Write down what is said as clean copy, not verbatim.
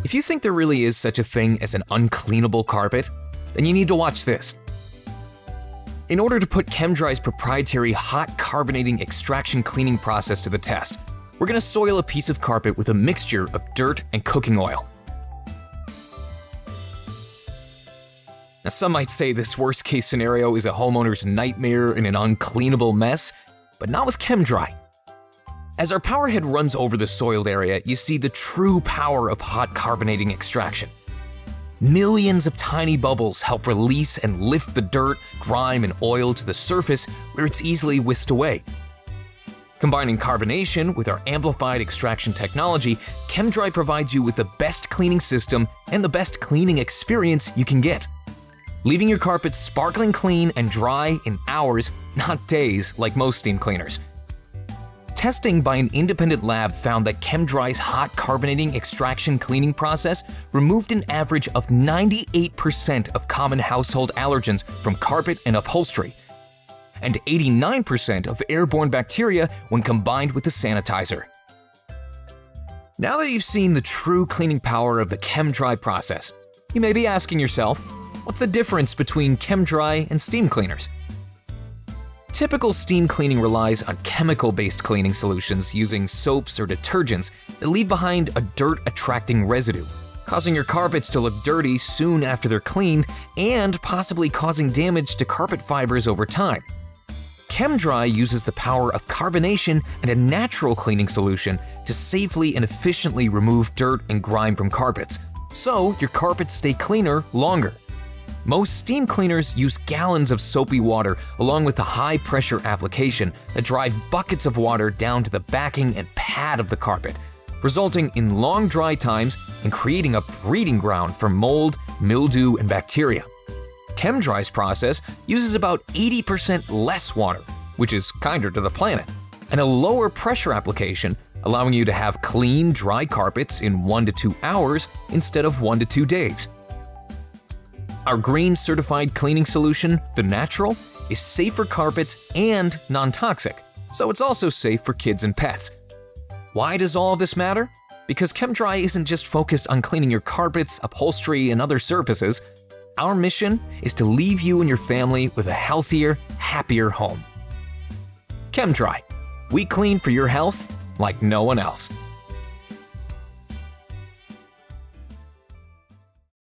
If you think there really is such a thing as an uncleanable carpet, then you need to watch this. In order to put ChemDry's proprietary hot carbonating extraction cleaning process to the test, we're going to soil a piece of carpet with a mixture of dirt and cooking oil. Now, some might say this worst-case scenario is a homeowner's nightmare and an uncleanable mess, but not with ChemDry. As our power head runs over the soiled area, you see the true power of hot carbonating extraction. Millions of tiny bubbles help release and lift the dirt, grime, and oil to the surface where it's easily whisked away. Combining carbonation with our amplified extraction technology, ChemDry provides you with the best cleaning system and the best cleaning experience you can get, leaving your carpet sparkling clean and dry in hours, not days like most steam cleaners. Testing by an independent lab found that ChemDry's hot carbonating extraction cleaning process removed an average of 98% of common household allergens from carpet and upholstery, and 89% of airborne bacteria when combined with the sanitizer. Now that you've seen the true cleaning power of the ChemDry process, you may be asking yourself, what's the difference between ChemDry and steam cleaners? Typical steam cleaning relies on chemical-based cleaning solutions using soaps or detergents that leave behind a dirt-attracting residue, causing your carpets to look dirty soon after they're cleaned and possibly causing damage to carpet fibers over time. ChemDry uses the power of carbonation and a natural cleaning solution to safely and efficiently remove dirt and grime from carpets, so your carpets stay cleaner longer. Most steam cleaners use gallons of soapy water along with a high-pressure application that drive buckets of water down to the backing and pad of the carpet, resulting in long dry times and creating a breeding ground for mold, mildew, and bacteria. ChemDry's process uses about 80% less water, which is kinder to the planet, and a lower pressure application, allowing you to have clean, dry carpets in 1 to 2 hours instead of 1 to 2 days. Our green certified cleaning solution, The Natural, is safe for carpets and non-toxic, so it's also safe for kids and pets. Why does all of this matter? Because ChemDry isn't just focused on cleaning your carpets, upholstery, and other surfaces. Our mission is to leave you and your family with a healthier, happier home. ChemDry. We clean for your health like no one else.